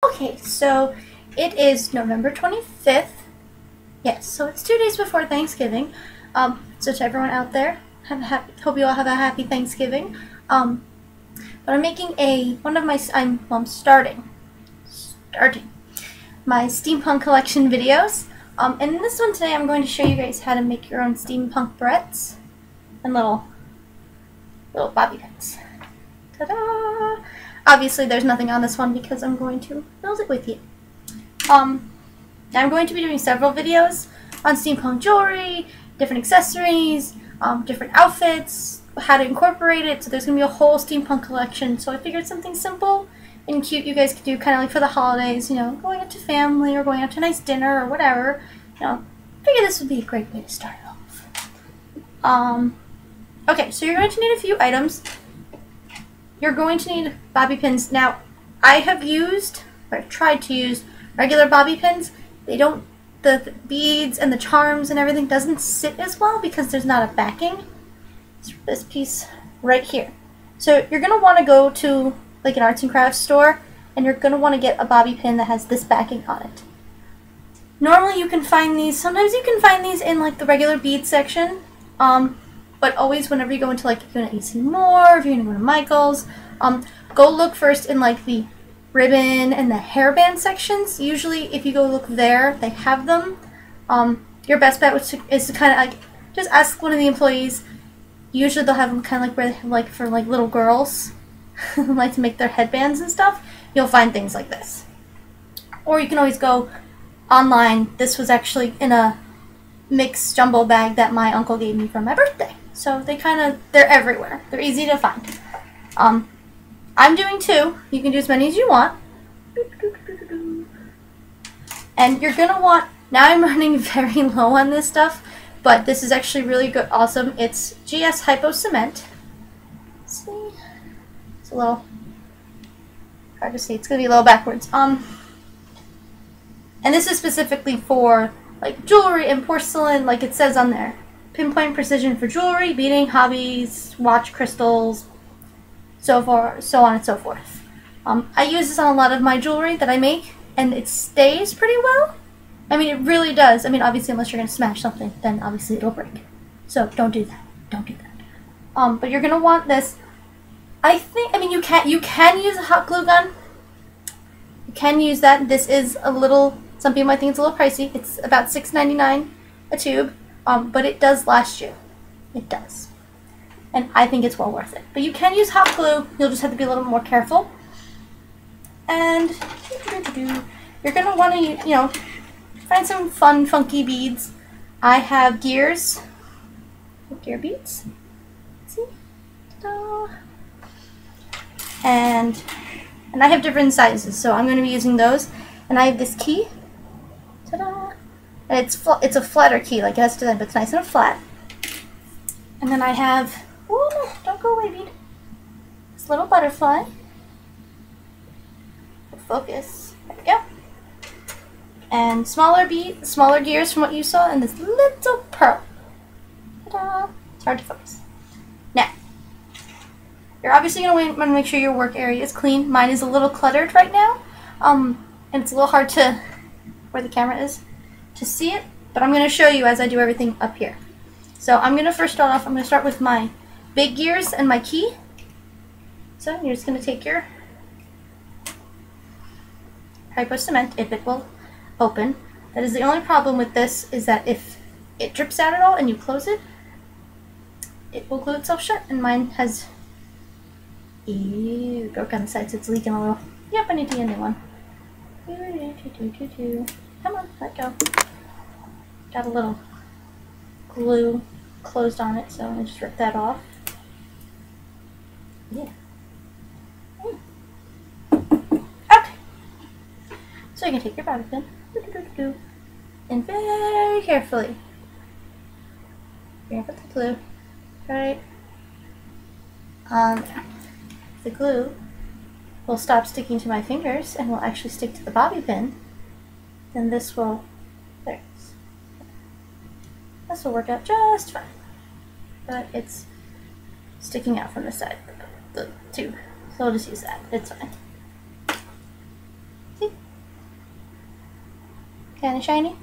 Okay, so it is November 25th. Yes, so it's 2 days before Thanksgiving. So to everyone out there, hope you all have a happy Thanksgiving. But I'm making I'm starting my steampunk collection videos. And in this one today, I'm going to show you guys how to make your own steampunk barrettes and little bobby pins. Ta-da! Obviously, there's nothing on this one because I'm going to build it with you. I'm going to be doing several videos on steampunk jewelry, different accessories, different outfits, how to incorporate it. So there's going to be a whole steampunk collection. So I figured something simple and cute you guys could do kind of like for the holidays, you know, going out to family or going out to a nice dinner or whatever. You know, I figured this would be a great way to start off. Okay, so you're going to need a few items. You're going to need bobby pins. Now, I have used, or I've tried to use, regular bobby pins. They don't, the beads and the charms and everything doesn't sit as well because there's not a backing. It's this piece right here. So you're going to want to go to like an arts and crafts store and you're going to want to get a bobby pin that has this backing on it. Normally you can find these, sometimes you can find these in like the regular bead section. But always whenever you go into like, if you're going to AC Moore, if you're going to go to Michael's, go look first in like the ribbon and the hairband sections. Usually if you go look there, they have them. Your best bet is to kind of like, just ask one of the employees. Usually they'll have them kind of like where they have like for like little girls, like to make their headbands and stuff. You'll find things like this. Or you can always go online. This was actually in a mixed jumbo bag that my uncle gave me for my birthday. So they're everywhere. They're easy to find. I'm doing 2. You can do as many as you want. And you're going to want, now I'm running very low on this stuff, but this is actually really good, awesome. It's GS Hypo Cement. See? It's a little hard to see. It's going to be a little backwards. And this is specifically for like jewelry and porcelain, like it says on there. Pinpoint precision for jewelry, beading, hobbies, watch crystals, so on and so forth. I use this on a lot of my jewelry that I make, and it stays pretty well. I mean, it really does. I mean, obviously, unless you're going to smash something, then obviously it'll break. So don't do that. Don't do that. But you're going to want this. I mean, you can use a hot glue gun. You can use that. This is a little, some people might think it's a little pricey. It's about $6.99 a tube. But it does last you. It does. And I think it's well worth it. But you can use hot glue. You'll just have to be a little more careful. And you're going to want to, you know, find some fun, funky beads. I have gears. Gear beads. See? Ta-da. And I have different sizes, so I'm going to be using those. And I have this key. Ta-da! And it's a flatter key, like it has to do that, but it's nice and flat. And then I have, oh no, don't go away, bead. This little butterfly. Focus. There we go. And smaller gears from what you saw, and this little pearl. Ta-da! It's hard to focus. Now, you're obviously going to want to make sure your work area is clean. Mine is a little cluttered right now, and it's a little hard to, where the camera is, to see it, but I'm going to show you as I do everything up here. So I'm going to first start off, I'm going to start with my big gears and my key. So you're just going to take your Hypo Cement, if it will open. That is the only problem with this, is that if it drips out at all and you close it, it will glue itself shut, and mine has broke on the sides, so it's leaking a little. Yep, I need to get a new one. Come on, let go. Got a little glue closed on it, so I'm going to just rip that off. Yeah. Okay. So you can take your bobby pin and very carefully, you're going to put the glue right on there. The glue will stop sticking to my fingers and will actually stick to the bobby pin. Then this will, there it is. This will work out just fine. But it's sticking out from the side of the tube. So we'll just use that. It's fine. See? Kind of shiny.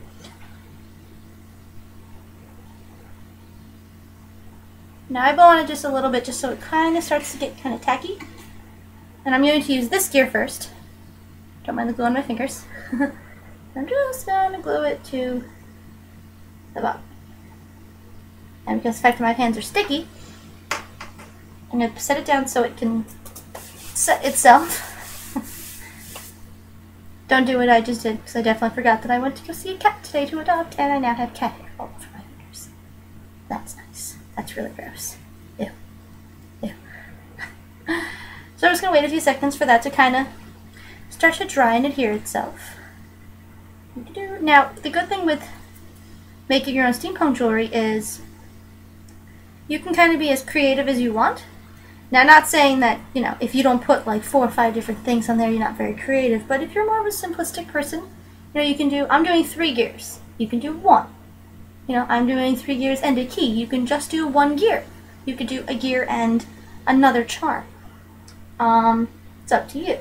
Now I blow on it just a little bit just so it kind of starts to get kind of tacky. And I'm going to use this gear first. Don't mind the glue on my fingers. I'm just going to glue it to the bottom. And because the fact that my hands are sticky, I'm going to set it down so it can set itself. Don't do what I just did, because I definitely forgot that I went to go see a cat today to adopt, and I now have cat hair all over my fingers. That's nice. That's really gross. Ew. Ew. So I'm just going to wait a few seconds for that to kind of start to dry and adhere itself. Now, the good thing with making your own steampunk jewelry is you can kind of be as creative as you want. Now, not saying that, you know, if you don't put like 4 or 5 different things on there, you're not very creative. But if you're more of a simplistic person, you know, you can do, I'm doing 3 gears. You can do 1. You know, I'm doing 3 gears and a key. You can just do 1 gear. You could do a gear and another charm. It's up to you.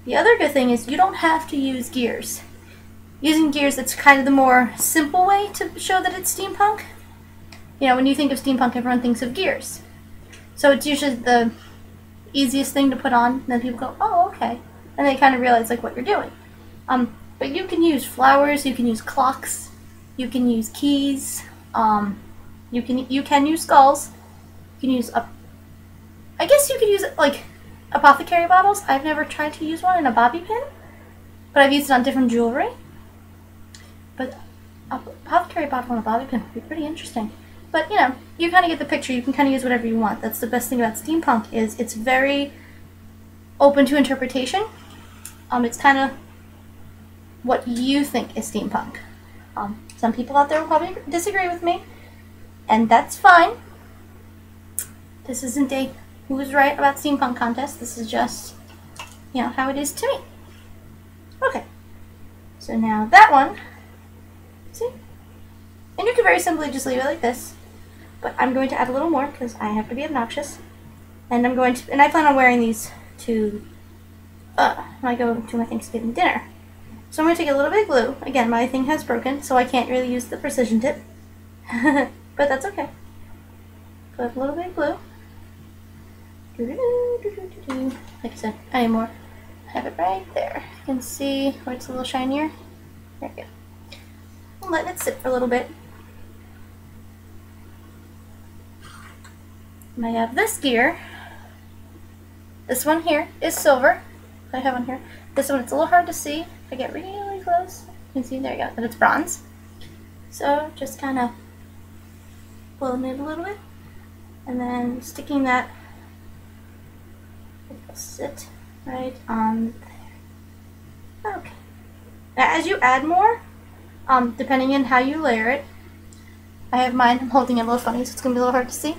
The other good thing is you don't have to use gears. Using gears, that's kind of the more simple way to show that it's steampunk. You know, when you think of steampunk, everyone thinks of gears. So it's usually the easiest thing to put on, and then people go, oh, okay. And they kind of realize like what you're doing. But you can use flowers, you can use clocks, you can use keys, you can use skulls, you can use I guess you could use like apothecary bottles. I've never tried to use one in a bobby pin, but I've used it on different jewelry. But a apothecary bottle and a bobby pin would be pretty interesting. But, you know, you kind of get the picture. You can kind of use whatever you want. That's the best thing about steampunk is it's very open to interpretation. It's kind of what you think is steampunk. Some people out there will probably disagree with me, and that's fine. This isn't a who's right about steampunk contest. This is just, you know, how it is to me. Okay. So now that one, see? And you can very simply just leave it like this. But I'm going to add a little more because I have to be obnoxious. And I plan on wearing these to, when I go to my Thanksgiving dinner. So I'm going to take a little bit of glue. Again, my thing has broken, so I can't really use the precision tip. But that's okay. Put a little bit of glue. Like I said, any more. I have it right there. You can see where it's a little shinier. There we go. I'm letting it sit for a little bit. And I have this gear. This one here is silver. I have on here. This one, it's a little hard to see. If I get really close, you can see, there you go, that it's bronze. So just kind of pulling it a little bit. And then sticking that, it'll sit right on there. Okay. Now as you add more, depending on how you layer it, I have mine, I'm holding it a little funny, so it's going to be a little hard to see.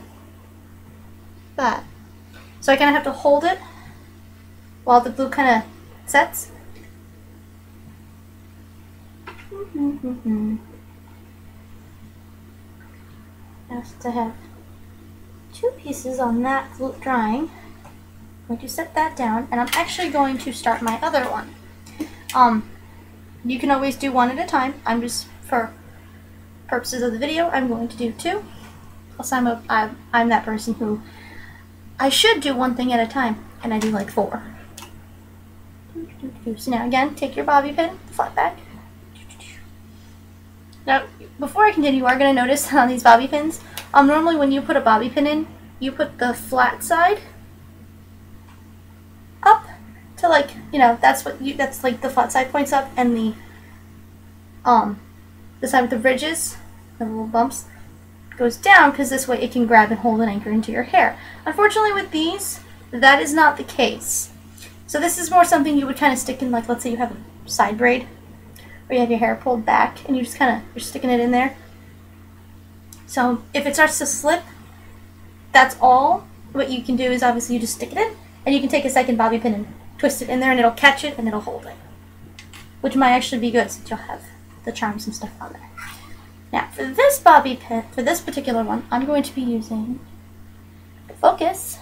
That. So I kind of have to hold it while the glue kind of sets. Now since I have 2 pieces on that glue drying, I'm going to set that down, and I'm actually going to start my other one. You can always do 1 at a time. I'm just, for purposes of the video, I'm going to do 2. Plus I'm that person who I should do 1 thing at a time, and I do like 4. So now again, take your bobby pin, flat back. Now, before I continue, you are going to notice on these bobby pins, normally when you put a bobby pin in, you put the flat side up to, like, you know, that's like the flat side points up, and the side with the ridges, the little bumps, goes down, because this way it can grab and hold and anchor into your hair. Unfortunately with these, that is not the case. So this is more something you would kind of stick in, like, let's say you have a side braid, or you have your hair pulled back, and you just kind of, you're sticking it in there. So if it starts to slip, that's all. What you can do is obviously you just stick it in, and you can take a second bobby pin and twist it in there, and it'll catch it, and it'll hold it. Which might actually be good, since you'll have the charms and stuff on there. Now, for this bobby pin, for this particular one, I'm going to be using Focus.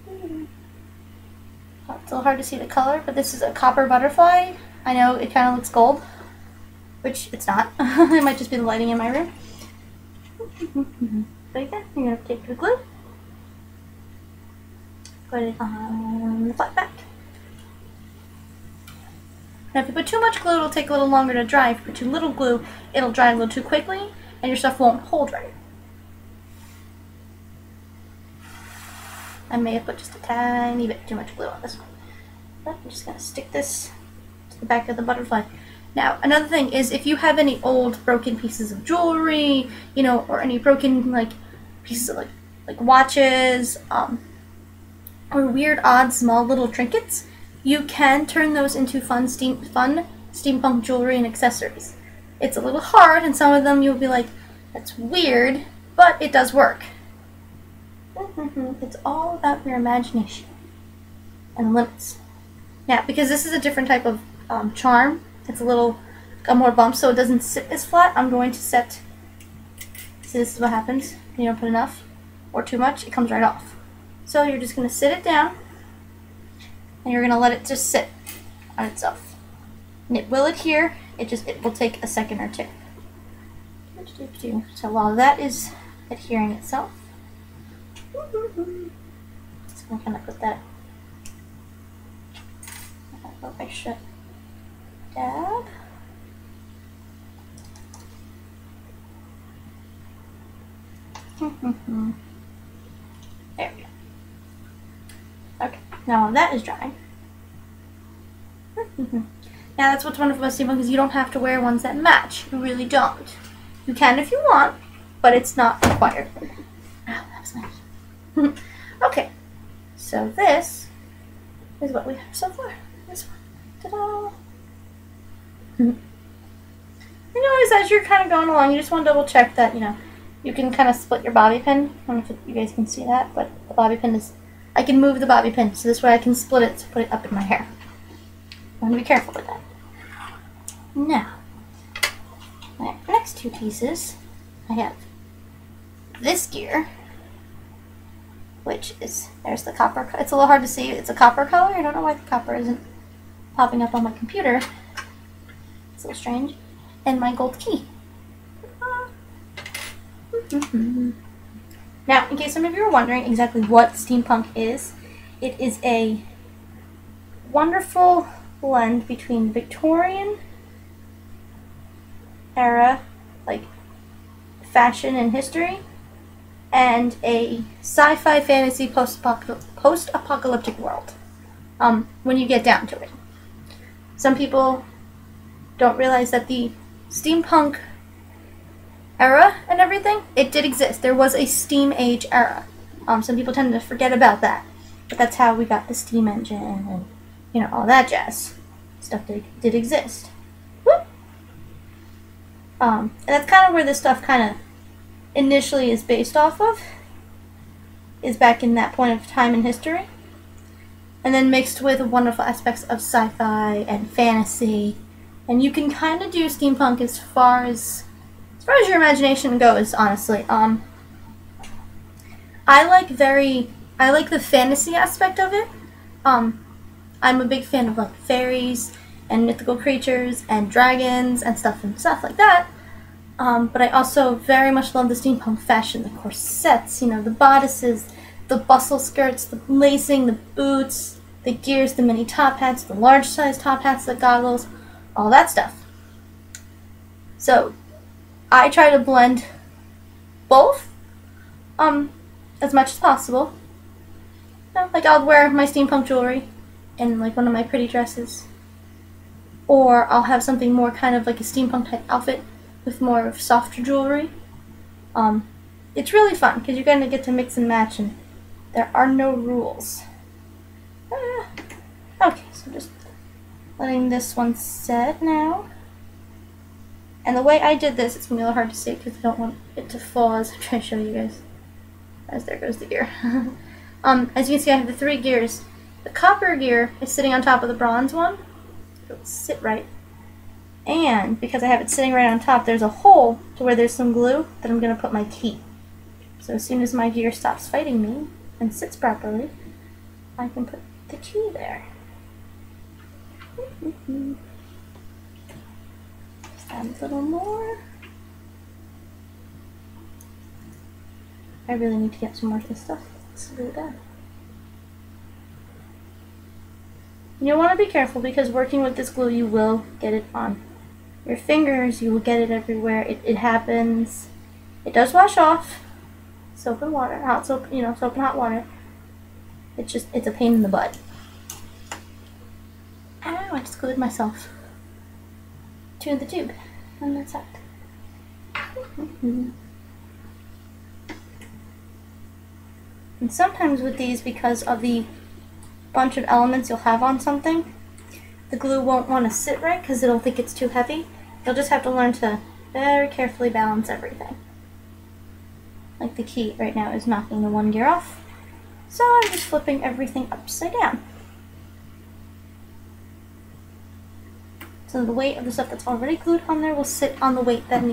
It's a little hard to see the color, but this is a copper butterfly. I know it kind of looks gold, which it's not. It might just be the lighting in my room. But again, you're going to take the glue, put it on the flat back. Now if you put too much glue, it'll take a little longer to dry. If you put too little glue, it'll dry a little too quickly, and your stuff won't hold right. I may have put just a tiny bit too much glue on this one. But I'm just going to stick this to the back of the butterfly. Now, another thing is if you have any old broken pieces of jewelry, you know, or any broken like pieces of like watches, or weird, odd, small little trinkets, you can turn those into fun steampunk jewelry and accessories. It's a little hard, and some of them you'll be like, that's weird, but it does work. It's all about your imagination and limits. Now, because this is a different type of charm, it's got more bumps so it doesn't sit as flat, I'm going to set, see, this is what happens when you don't put enough or too much, it comes right off. So you're just going to sit it down, and you're going to let it just sit on itself. And it will adhere, it will take a second or two. So while that is adhering itself, just going to kind of put that a little extra dab. There we go. Okay, now while that is drying, now that's what's wonderful about steampunk is you don't have to wear ones that match. You really don't. You can if you want, but it's not required. Oh, that was nice. Okay, so this is what we have so far. This one. Ta-da! And you always, as you're kind of going along, you just want to double check that, you know, you can kind of split your bobby pin. I don't know if you guys can see that, but the bobby pin is, I can move the bobby pin, so this way I can split it to put it up in my hair. I want to be careful with that. Now, my next two pieces, I have this gear, which is, there's the copper, it's a little hard to see, it's a copper color. I don't know why the copper isn't popping up on my computer. It's a little strange. And my gold key. Now, in case some of you are wondering exactly what steampunk is, it is a wonderful blend between Victorian era, like fashion and history, and a sci-fi fantasy post-apocalyptic world, when you get down to it. Some people don't realize that the steampunk era and everything, it did exist. There was a steam age era. Some people tend to forget about that, but that's how we got the steam engine and, you know, all that jazz. Stuff did exist. Whoop. And that's kind of where this stuff kind of initially is based off of, is back in that point of time in history, and then mixed with wonderful aspects of sci-fi and fantasy, and you can kind of do steampunk as far as your imagination goes, honestly. I like the fantasy aspect of it. I'm a big fan of like fairies and mythical creatures and dragons and stuff like that. But I also very much love the steampunk fashion, the corsets, you know, the bodices, the bustle skirts, the lacing, the boots, the gears, the mini top hats, the large size top hats, the goggles, all that stuff. So I try to blend both as much as possible. You know, like I'll wear my steampunk jewelry and like one of my pretty dresses, or I'll have something more kind of like a steampunk type outfit with more of softer jewelry. It's really fun because you're going to get to mix and match, and there are no rules. Okay, so just letting this one set now. And the way I did this, it's going to be a little hard to see because I don't want it to fall as I try to show you guys. As there goes the gear. As you can see, I have the 3 gears. The copper gear is sitting on top of the bronze one. It'll sit right. And because I have it sitting right on top, there's a hole to where there's some glue that I'm going to put my key. So as soon as my gear stops fighting me and sits properly, I can put the key there. Just Add a little more. I really need to get some more of this stuff. This is really bad. You'll want to be careful because working with this glue, you will get it on your fingers. You will get it everywhere. It happens. It does wash off. Soap and water, hot soap, soap and hot water. It's a pain in the butt. Ow, I just glued myself to the tube. And that's that. And sometimes with these, because of the bunch of elements you'll have on something, the glue won't want to sit right because it'll think it's too heavy. You'll just have to learn to very carefully balance everything. Like the key right now is knocking the one gear off, so I'm just flipping everything upside down. So the weight of the stuff that's already glued on there will sit on the weight that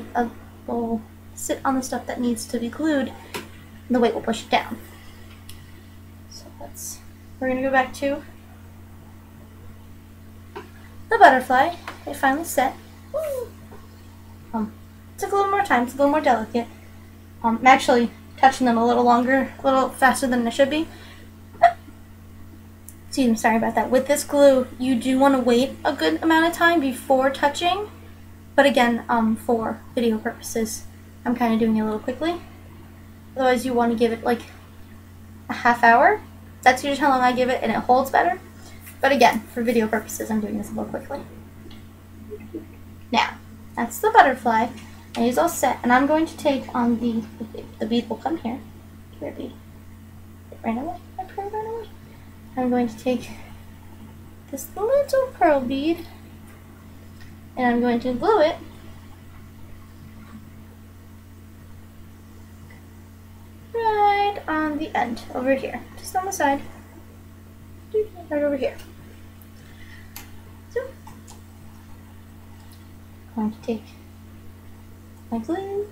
will sit on the stuff that needs to be glued, and the weight will push it down. So we're gonna go back to the butterfly. It finally set. It took a little more time. It's a little more delicate. I'm actually touching them a little longer, a little faster than I should be. Excuse me, sorry about that. With this glue, you do want to wait a good amount of time before touching. But again, for video purposes, I'm kind of doing it a little quickly. Otherwise, you want to give it like a half hour. That's usually how long I give it, and it holds better. But again, for video purposes, I'm doing this a little quickly. Now, that's the butterfly. And he's all set, and I'm going to take on the bead will come here. Here, bead. It ran away. My pearl ran away. I'm going to take this little pearl bead, and I'm going to glue it right on the end, over here. Just on the side. Right over here. So, I'm going to take my glue.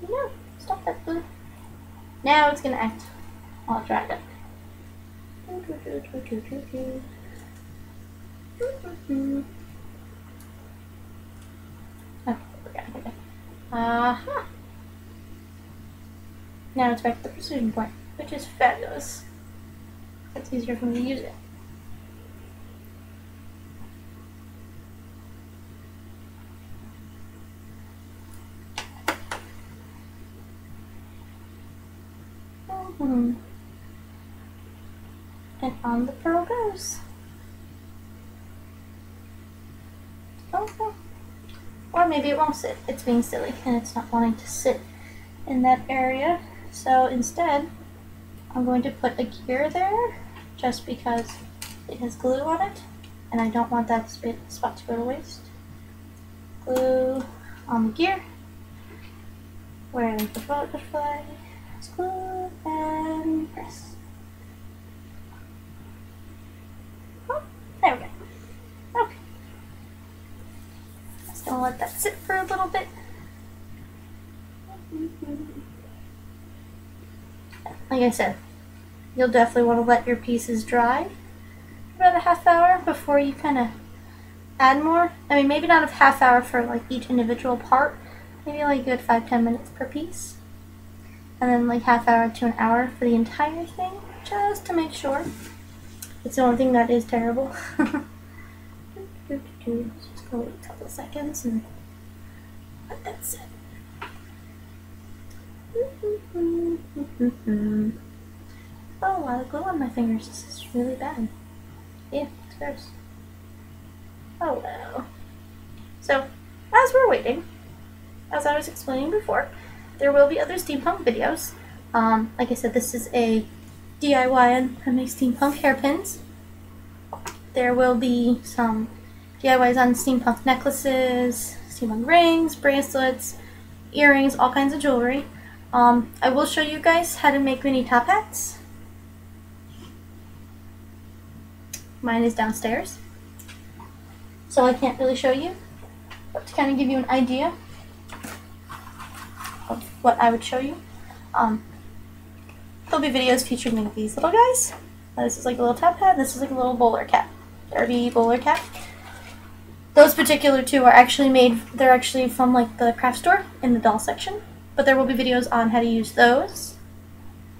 No, stop that glue. Now it's gonna act all dried up. Oh, aha! Now it's back to the precision point, which is fabulous. It's easier for me to use it. And on the pearl goes. Oh. Or maybe it won't sit. It's being silly and it's not wanting to sit in that area. So instead, I'm going to put a gear there just because it has glue on it and I don't want that spot to go to waste. Glue on the gear where the butterfly is glued and press. There we go. Okay. Just gonna let that sit for a little bit. Like I said, you'll definitely want to let your pieces dry for about a half hour before you kind of add more. I mean, maybe not a half hour for like each individual part. Maybe like a good 5-10 minutes per piece. And then like half hour to an hour for the entire thing, just to make sure. It's the only thing that is terrible. Just go wait a couple of seconds and let that sit. Oh, a lot of glue on my fingers. This is really bad. Yeah, it's gross. Oh well. So, as we're waiting, as I was explaining before, there will be other steampunk videos. Like I said, this is a DIY on my steampunk hairpins. There will be some DIYs on steampunk necklaces, steampunk rings, bracelets, earrings, all kinds of jewelry. I will show you guys how to make mini top hats. Mine is downstairs, so I can't really show you, but to kind of give you an idea of what I would show you. There'll be videos featuring these little guys. This is like a little top hat, this is like a little bowler cap. Derby bowler cap. Those particular two are actually they're actually from like the craft store in the doll section, but there will be videos on how to use those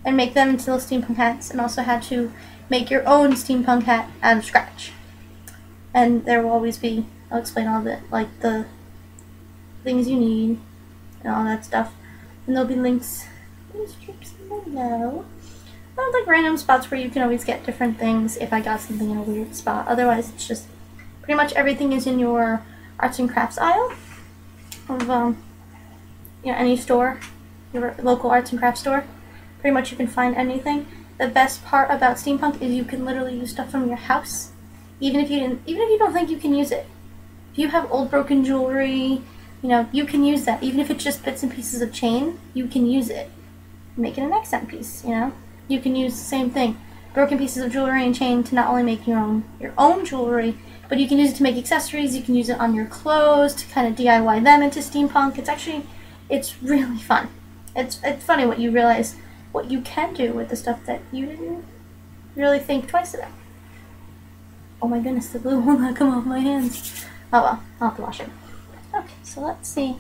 and make them into little steampunk hats, and also how to make your own steampunk hat out of scratch. And there will always be, I'll explain all of it, like the things you need and all that stuff. And there'll be links in the description below. Like random spots where you can always get different things if I got something in a weird spot. Otherwise, it's just pretty much everything is in your arts and crafts aisle of any store, your local arts and crafts store. Pretty much you can find anything. The best part about steampunk is you can literally use stuff from your house, even if you don't think you can use it. If you have old broken jewelry, you can use that. Even if it's just bits and pieces of chain, you can use it. Make it an accent piece, You can use the same thing. Broken pieces of jewelry and chain to not only make your own jewelry, but you can use it to make accessories. You can use it on your clothes to kind of DIY them into steampunk. It's really fun. It's funny what you realize what you can do with the stuff that you didn't really think twice about. Oh my goodness, the glue will not come off my hands. Oh well, I'll have to wash it. Okay, so let's see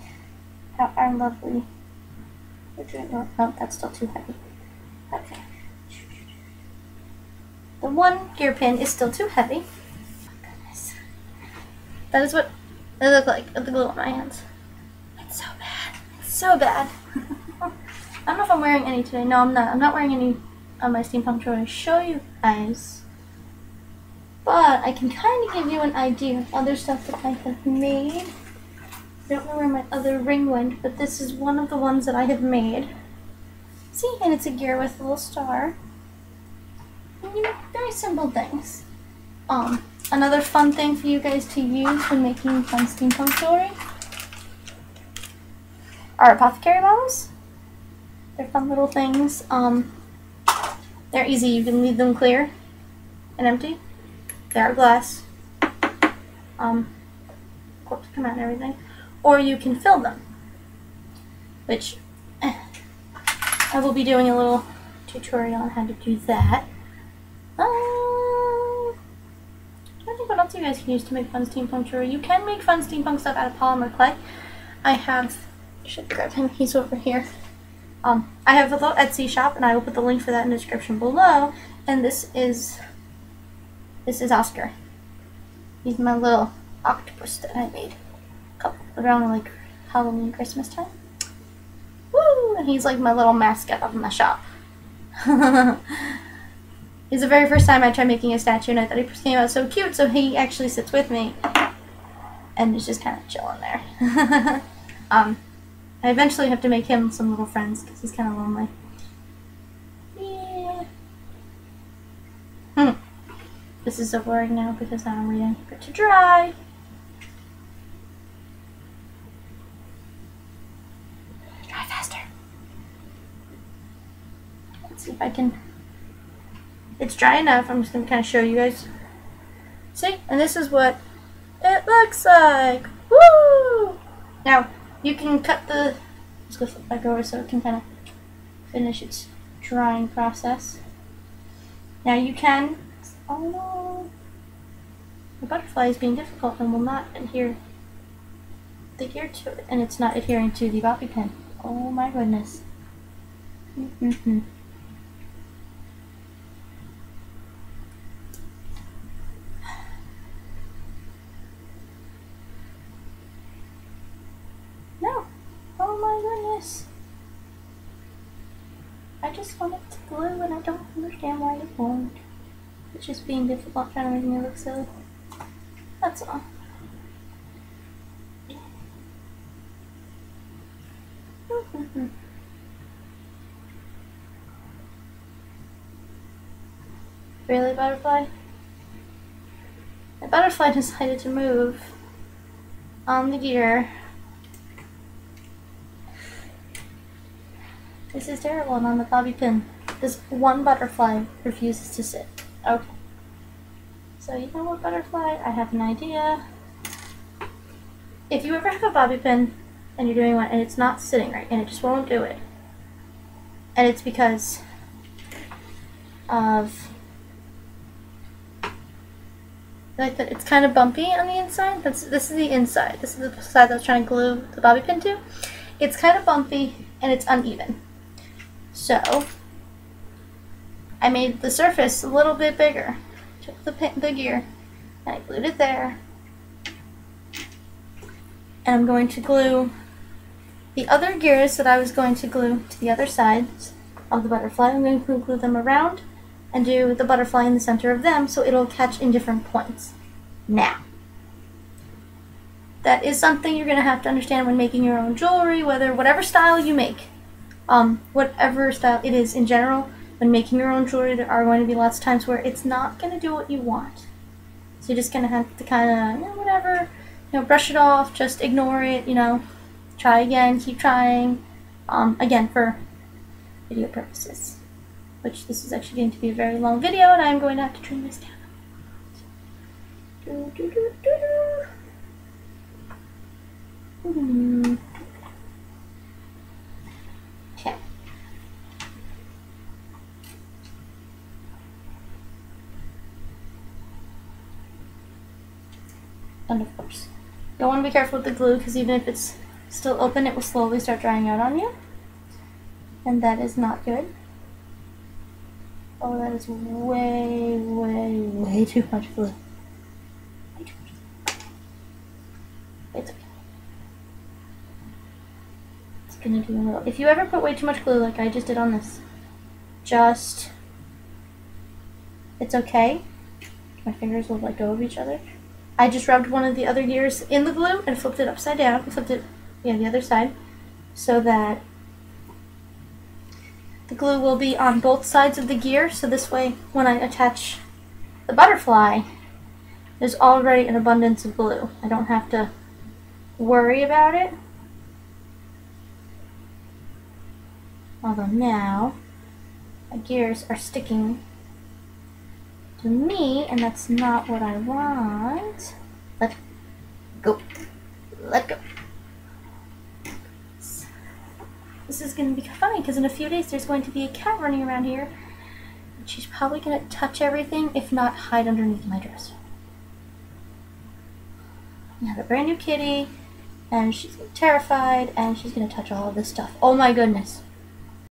how our lovely... Oh, that's still too heavy. Okay. The one gear pin is still too heavy. Oh goodness. That is what they look like with the glue on my hands. It's so bad. It's so bad. I don't know if I'm wearing any today. No, I'm not. I'm not wearing any on my steampunk jewelry to show you guys. But I can kind of give you an idea of other stuff that I have made. I don't know where my other ring went, but this is one of the ones that I have made. See, and it's a gear with a little star. Very simple things. Another fun thing for you guys to use when making fun steampunk jewelry are apothecary bottles. They're fun little things. They're easy. You can leave them clear and empty. They're glass. Corks come out and everything. Or you can fill them, which I will be doing a little tutorial on how to do that. I don't think what else you guys can use to make fun steampunk jewelry. You can make fun steampunk stuff out of polymer clay. I should grab him. He's over here. I have a little Etsy shop, and I will put the link for that in the description below. And this is Oscar. He's my little octopus that I made around like Halloween, Christmas time. Woo! And he's like my little mascot of my shop. It's the very first time I tried making a statue, and I thought he came out so cute, so he actually sits with me and is just kind of chilling there. I eventually have to make him some little friends because he's kind of lonely. Yeah. This is so boring now because now I'm waiting for it to dry. Dry faster. Let's see if I can... It's dry enough. I'm just going to kind of show you guys. See? And this is what it looks like. Woo! Now, you can cut the... Let's go flip back over so it can kind of finish its drying process. Now you can... Oh no! The butterfly is being difficult and will not adhere the gear to it. And it's not adhering to the bobby pin. Oh my goodness. No! Oh my goodness! I just want it to glue and I don't understand why it won't. It's just being difficult, trying to make me look silly. That's all. Really, butterfly? The butterfly decided to move on the gear. This is terrible, and on the bobby pin, this one butterfly refuses to sit. Okay. So you know what, butterfly? I have an idea. If you ever have a bobby pin and you're doing one and it's not sitting right and it just won't do it, and it's because of like that it's kind of bumpy on the inside. This is the inside. This is the side that I was trying to glue the bobby pin to. It's kind of bumpy and it's uneven. So I made the surface a little bit bigger. Took the gear and I glued it there. And I'm going to glue the other gears that I was going to glue to the other sides of the butterfly. I'm going to glue them around and do the butterfly in the center of them so it'll catch in different points. Now, that is something you're going to have to understand when making your own jewelry, whatever style you make. Whatever style it is in general, when making your own jewelry, there are going to be lots of times where it's not going to do what you want. So you're just going to have to kind of, whatever, brush it off, just ignore it, try again, keep trying, again, for video purposes. Which this is actually going to be a very long video, and I'm going to have to trim this down. Okay. And of course, you'll want to be careful with the glue because even if it's still open, it will slowly start drying out on you. And that is not good. Oh, that is way, way, way too much glue. Way too much. It's okay. It's gonna do a little. If you ever put way too much glue like I just did on this, it's okay. My fingers will let go of each other. I just rubbed one of the other gears in the glue and flipped it upside down. Flipped it, the other side, so that the glue will be on both sides of the gear, so this way when I attach the butterfly, there's already an abundance of glue. I don't have to worry about it. Although now, my gears are sticking to me, and that's not what I want. Let go. Let go. This is going to be funny because in a few days there's going to be a cat running around here. And she's probably going to touch everything, if not hide underneath my dresser. I have a brand new kitty, and she's terrified, and she's going to touch all of this stuff. Oh my goodness.